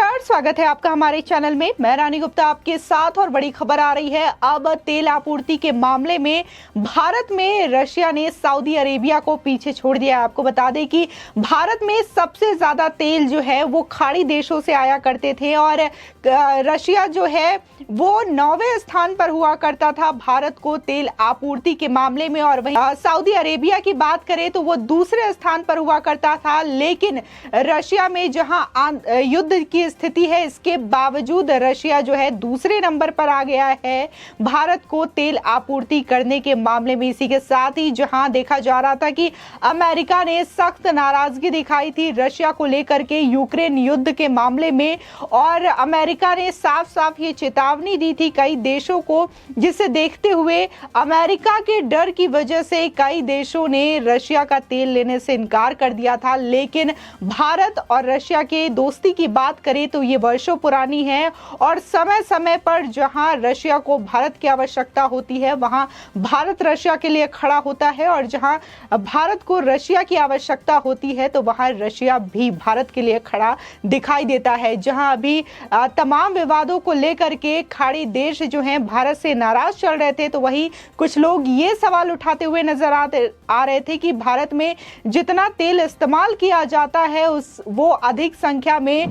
नमस्कार, स्वागत है आपका हमारे चैनल में। मैं रानी गुप्ता आपके साथ और बड़ी खबर आ रही है। अब तेल आपूर्ति के मामले में भारत में रशिया ने सऊदी अरेबिया को पीछे छोड़ दिया है। आपको बता दें कि भारत में सबसे ज्यादा तेल जो है वो खाड़ी देशों से आया करते थे और रशिया जो है वो 9वें स्थान पर हुआ करता था भारत को तेल आपूर्ति के मामले में। और वहीं सऊदी अरेबिया की बात करें तो वो दूसरे स्थान पर हुआ करता था। लेकिन रशिया में जहां युद्ध की स्थिति है, इसके बावजूद रशिया जो है दूसरे नंबर पर आ गया है भारत को तेल आपूर्ति करने के मामले में। इसी के साथ ही जहां देखा जा रहा था कि अमेरिका ने सख्त नाराजगी दिखाई थी रशिया को लेकर के यूक्रेन युद्ध के मामले में, और अमेरिका ने साफ साफ ये चेतावनी दी थी कई देशों को, जिसे देखते हुए अमेरिका के डर की वजह से कई देशों ने रशिया का तेल लेने से इनकार कर दिया था। लेकिन भारत और रशिया के दोस्ती की बात करें तो ये वर्षों पुरानी है और समय समय पर जहां रशिया को भारत की आवश्यकता होती है वहां भारत रशिया के लिए खड़ा होता है, और जहां भारत को रशिया की आवश्यकता होती है तो वहां रशिया भी भारत के लिए खड़ा दिखाई देता है। जहां अभी तमाम विवादों को लेकर के खाड़ी देश जो हैं भारत से नाराज चल रहे थे, तो वहीं कुछ लोग ये सवाल उठाते हुए नजर आ रहे थे कि भारत में जितना तेल इस्तेमाल किया जाता है वो अधिक संख्या में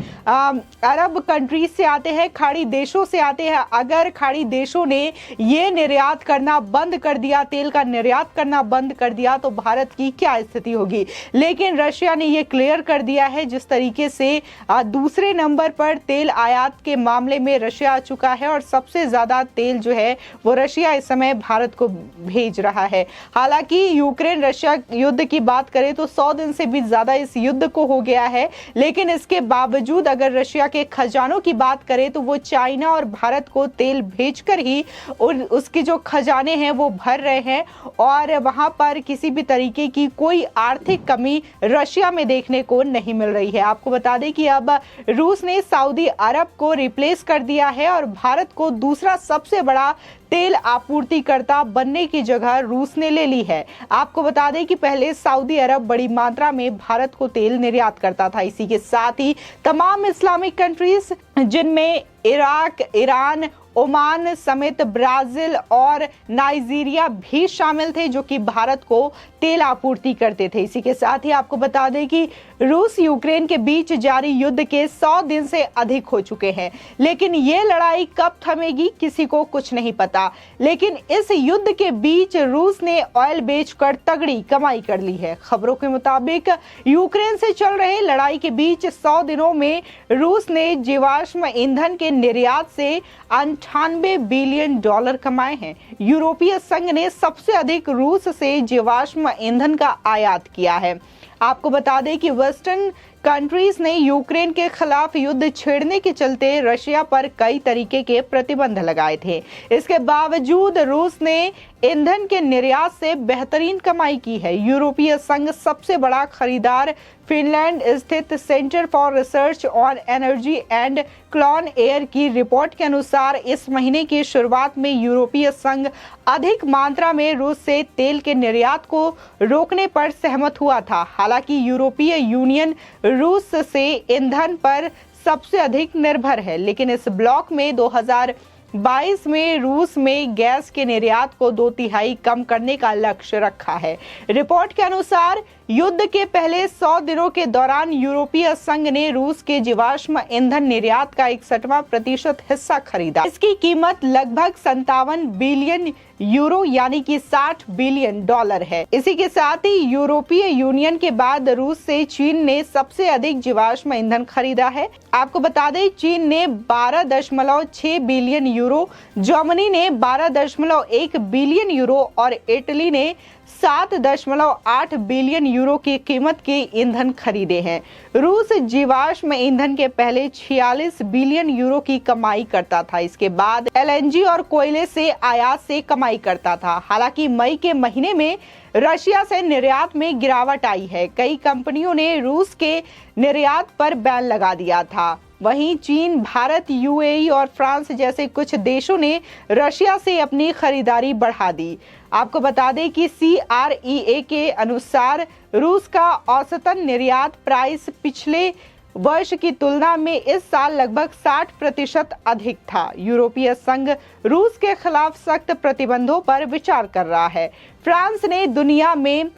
अरब कंट्रीज से आते हैं, खाड़ी देशों से आते हैं। अगर खाड़ी देशों ने ये निर्यात करना बंद कर दिया, तेल का निर्यात करना बंद कर दिया, तो भारत की क्या स्थिति होगी। लेकिन रशिया ने ये क्लियर कर दिया है जिस तरीके से दूसरे नंबर पर तेल आयात के मामले में रशिया आ चुका है और सबसे ज्यादा तेल जो है वो रशिया इस समय भारत को भेज रहा है। हालांकि यूक्रेन रशिया युद्ध की बात करें तो 100 दिन से भी ज्यादा इस युद्ध को हो गया है, लेकिन इसके बावजूद अगर रशिया के खजानों की बात करें तो वो चाइना और भारत को तेल भेजकर ही उसके जो खजाने हैं वो भर रहे हैं, और वहां पर किसी भी तरीके की कोई आर्थिक कमी रशिया में देखने को नहीं मिल रही है। आपको बता दें कि अब रूस ने सऊदी अरब को रिप्लेस कर दिया है और भारत को दूसरा सबसे बड़ा तेल आपूर्तिकर्ता बनने की जगह रूस ने ले ली है। आपको बता दें कि पहले सऊदी अरब बड़ी मात्रा में भारत को तेल निर्यात करता था। इसी के साथ ही तमाम इस्लामिक कंट्रीज जिनमें इराक, ईरान, ओमान समेत ब्राजील और नाइजीरिया भी शामिल थे जो कि भारत को तेल आपूर्ति करते थे। इसी के साथ ही आपको बता दें कि रूस यूक्रेन के बीच जारी युद्ध के 100 दिन से अधिक हो चुके हैं, लेकिन ये लड़ाई कब थमेगी किसी को कुछ नहीं पता। लेकिन इस युद्ध के बीच रूस ने ऑयल बेचकर तगड़ी कमाई कर ली है। खबरों के मुताबिक यूक्रेन से चल रहे लड़ाई के बीच 100 दिनों में रूस ने जीवाश्म ईंधन के निर्यात से 98 बिलियन डॉलर कमाए हैं। यूरोपीय संघ ने सबसे अधिक रूस से जीवाश्म ईंधन का आयात किया है। आपको बता दें कि वेस्टर्न कंट्रीज ने यूक्रेन के खिलाफ युद्ध छेड़ने के चलते रशिया पर कई तरीके के प्रतिबंध लगाए थे। इसके बावजूद रूस ने ईंधन के निर्यात से बेहतरीन कमाई की है। यूरोपीय संघ सबसे बड़ा खरीदार फिनलैंड स्थित centre for research on energy and clean air की रिपोर्ट के अनुसार इस महीने की शुरुआत में यूरोपीय संघ अधिक मात्रा में रूस से तेल के निर्यात को रोकने पर सहमत हुआ था। हालांकि यूरोपीय यूनियन रूस से ईंधन पर सबसे अधिक निर्भर है, लेकिन इस ब्लॉक में 2022 में रूस में गैस के निर्यात को 2/3 कम करने का लक्ष्य रखा है। रिपोर्ट के अनुसार युद्ध के पहले 100 दिनों के दौरान यूरोपीय संघ ने रूस के जीवाश्म ईंधन निर्यात का 61% हिस्सा खरीदा। इसकी कीमत लगभग 57 बिलियन यूरो यानी कि 60 बिलियन डॉलर है। इसी के साथ ही यूरोपीय यूनियन के बाद रूस से चीन ने सबसे अधिक जीवाश्म ईंधन खरीदा है। आपको बता दें चीन ने 12.6 बिलियन यूरो, जर्मनी ने 12.1 बिलियन यूरो और इटली ने 7.8 बिलियन यूरो की कीमत के ईंधन खरीदे हैं। रूस जीवाश्म ईंधन के पहले 46 बिलियन यूरो की कमाई करता था। इसके बाद एलएनजी और कोयले से आयात से कमाई करता था। हालांकि मई के महीने में रशिया से निर्यात में गिरावट आई है। कई कंपनियों ने रूस के निर्यात पर बैन लगा दिया था। वहीं चीन, भारत, यूएई और फ्रांस जैसे कुछ देशों ने रशिया से अपनी खरीदारी बढ़ा दी। आपको बता दें कि CREA के अनुसार रूस का औसतन निर्यात प्राइस पिछले वर्ष की तुलना में इस साल लगभग 60% अधिक था। यूरोपीय संघ रूस के खिलाफ सख्त प्रतिबंधों पर विचार कर रहा है। फ्रांस ने दुनिया में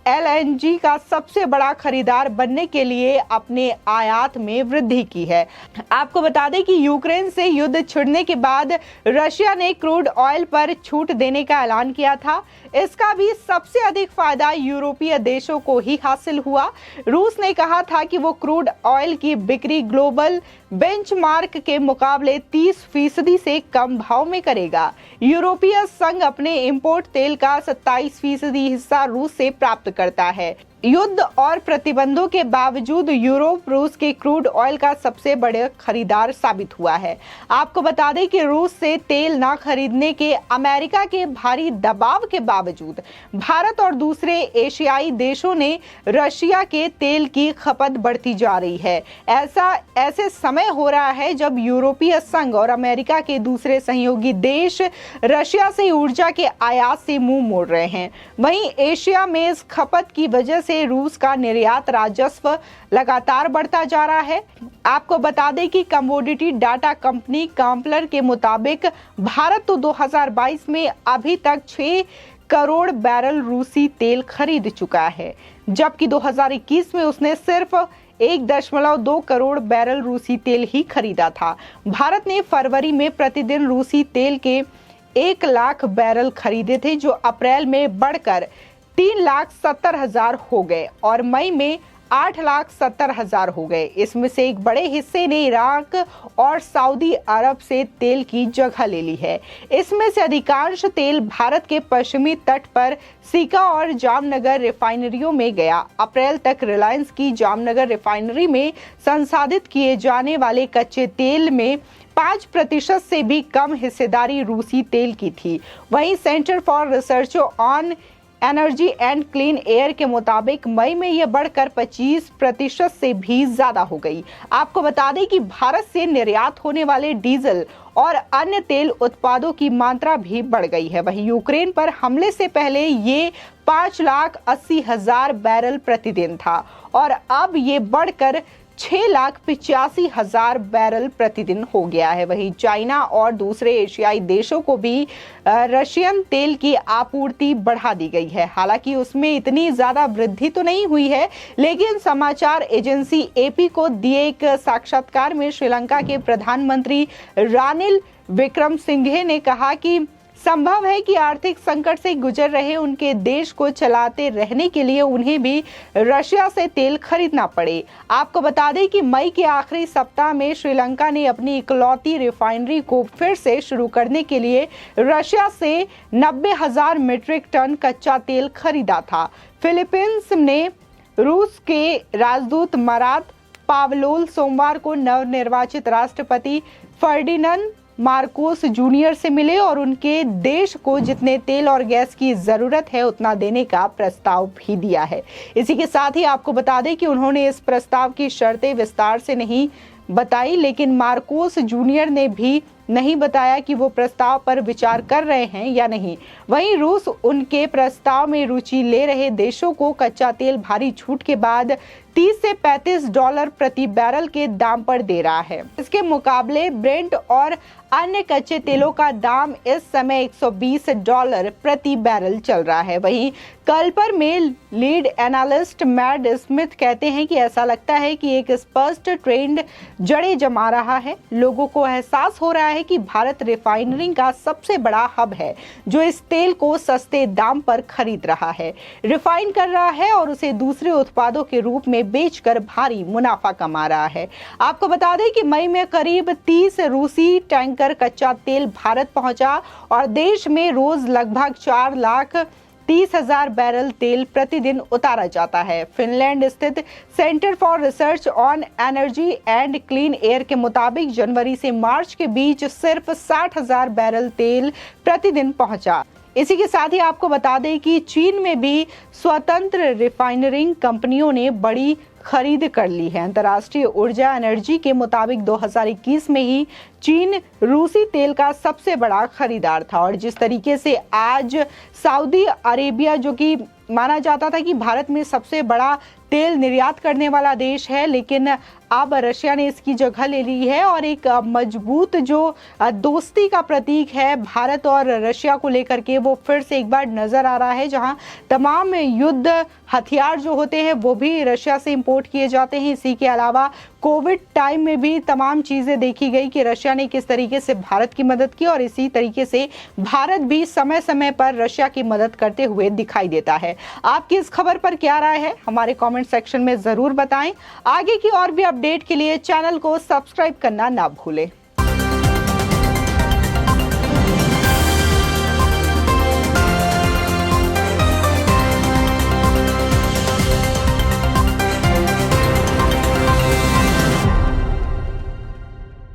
एलएनजी का सबसे बड़ा खरीदार बनने के लिए अपने आयात में वृद्धि की है। आपको बता दें कि यूक्रेन से युद्ध छिड़ने के बाद रशिया ने क्रूड ऑयल पर छूट देने का ऐलान किया था। इसका भी सबसे अधिक फायदा यूरोपीय देशों को ही हासिल हुआ। रूस ने कहा था कि वो क्रूड ऑयल की बिक्री ग्लोबल बेंचमार्क के मुकाबले 30% से कम भाव में करेगा। यूरोपीय संघ अपने इंपोर्ट तेल का 27% हिस्सा रूस से प्राप्त करता है। युद्ध और प्रतिबंधों के बावजूद यूरोप रूस के क्रूड ऑयल का सबसे बड़े खरीदार साबित हुआ है। आपको बता दें कि रूस से तेल न खरीदने के अमेरिका के भारी दबाव के बावजूद भारत और दूसरे एशियाई देशों ने रशिया के तेल की खपत बढ़ती जा रही है। ऐसे समय हो रहा है जब यूरोपीय संघ और अमेरिका के दूसरे सहयोगी देश रशिया से ऊर्जा के आयात से मुंह मोड़ रहे हैं। वहीं एशिया में इस खपत की वजह से रूस का निर्यात राजस्व लगातार बढ़ता जा रहा है। आपको बता दें कि कमोडिटी डाटा कंपनी काम्पलर के मुताबिक भारत तो 2022 में अभी तक 6 करोड़ बैरल रूसी तेल खरीद चुका है, जबकि 2021 में उसने सिर्फ 1.2 करोड़ बैरल रूसी तेल ही खरीदा था। भारत ने फरवरी में प्रतिदिन रूसी तेल के 1 लाख बैरल खरीदे थे, जो अप्रैल में बढ़कर 3,70,000 हो गए और मई में 8,70,000 हो गए। इसमें से एक बड़े हिस्से ने इराक और सऊदी अरब से तेल की जगह ले ली है। इसमें से अधिकांश तेल भारत के पश्चिमी तट पर सीका और जामनगर रिफाइनरियों में गया। अप्रैल तक रिलायंस की जामनगर रिफाइनरी में संसाधित किए जाने वाले कच्चे तेल में 5% से भी कम हिस्सेदारी रूसी तेल की थी। वहीं centre for research on energy and clean air के मुताबिक मई में यह बढ़कर 25% से भी ज्यादा हो गई। आपको बता दें कि भारत से निर्यात होने वाले डीजल और अन्य तेल उत्पादों की मात्रा भी बढ़ गई है। वहीं यूक्रेन पर हमले से पहले ये 5,80,000 बैरल प्रतिदिन था और अब ये बढ़कर 6,85,000 बैरल प्रतिदिन हो गया है। वहीं चाइना और दूसरे एशियाई देशों को भी रशियन तेल की आपूर्ति बढ़ा दी गई है। हालांकि उसमें इतनी ज्यादा वृद्धि तो नहीं हुई है, लेकिन समाचार एजेंसी एपी को दिए एक साक्षात्कार में श्रीलंका के प्रधानमंत्री रानिल विक्रमसिंघे ने कहा कि संभव है कि आर्थिक संकट से गुजर रहे उनके देश को चलाते रहने के लिए उन्हें भी रशिया से तेल खरीदना पड़े। आपको बता दें कि मई के आखिरी सप्ताह में श्रीलंका ने अपनी इकलौती रिफाइनरी को फिर से शुरू करने के लिए रशिया से 90,000 मीट्रिक टन कच्चा तेल खरीदा था। फिलीपींस ने रूस के राजदूत मरात पावलोल सोमवार को नवनिर्वाचित राष्ट्रपति फर्डिनांड मार्कोस जूनियर से मिले और उनके देश को जितने तेल और गैस की जरूरत है उतना देने का प्रस्ताव भी दिया है। इसी के साथ ही आपको बता दें कि उन्होंने इस प्रस्ताव की शर्तें विस्तार से नहीं बताई, लेकिन मार्कोस जूनियर ने भी नहीं बताया कि वो प्रस्ताव पर विचार कर रहे हैं या नहीं। वहीं रूस उनके प्रस्ताव में रुचि ले रहे देशों को कच्चा तेल भारी छूट के बाद 30 से $35 प्रति बैरल के दाम पर दे रहा है। इसके मुकाबले ब्रेंट और अन्य कच्चे तेलों का दाम इस समय $120 प्रति बैरल चल रहा है। वहीं कल्पर में लीड एनालिस्ट मैट स्मिथ कहते हैं कि ऐसा लगता है कि एक स्पष्ट ट्रेंड जड़ें जमा रहा है। लोगों को एहसास हो रहा है कि भारत रिफाइनरिंग का सबसे बड़ा हब है, जो इस तेल को सस्ते दाम पर खरीद रहा है, रिफाइन कर रहा है और उसे दूसरे उत्पादों के रूप में बेचकर भारी मुनाफा कमा रहा है। आपको बता दें कि मई में करीब 30 रूसी टैंकर कच्चा तेल भारत पहुंचा और देश में रोज लगभग 4,30,000 बैरल तेल प्रतिदिन उतारा जाता है। फिनलैंड स्थित centre for research on energy and clean air के मुताबिक जनवरी से मार्च के बीच सिर्फ 60,000 बैरल तेल प्रतिदिन पहुंचा। इसी के साथ ही आपको बता दें कि चीन में भी स्वतंत्र रिफाइनरिंग कंपनियों ने बड़ी खरीद कर ली है। अंतर्राष्ट्रीय ऊर्जा एनर्जी के मुताबिक 2021 में ही चीन रूसी तेल का सबसे बड़ा खरीदार था और जिस तरीके से आज सऊदी अरेबिया, जो कि माना जाता था कि भारत में सबसे बड़ा तेल निर्यात करने वाला देश है, लेकिन अब रशिया ने इसकी जगह ले ली है और एक मजबूत जो दोस्ती का प्रतीक है भारत और रशिया को लेकर के, वो फिर से एक बार नजर आ रहा है, जहां तमाम युद्ध हथियार जो होते हैं वो भी रशिया से इंपोर्ट किए जाते हैं। इसी के अलावा कोविड टाइम में भी तमाम चीजें देखी गई कि रशिया ने किस तरीके से भारत की मदद की और इसी तरीके से भारत भी समय समय पर रशिया की मदद करते हुए दिखाई देता है। आपकी इस खबर पर क्या राय है, हमारे कमेंट सेक्शन में जरूर बताएं। आगे की और भी अपडेट के लिए चैनल को सब्सक्राइब करना ना भूलें।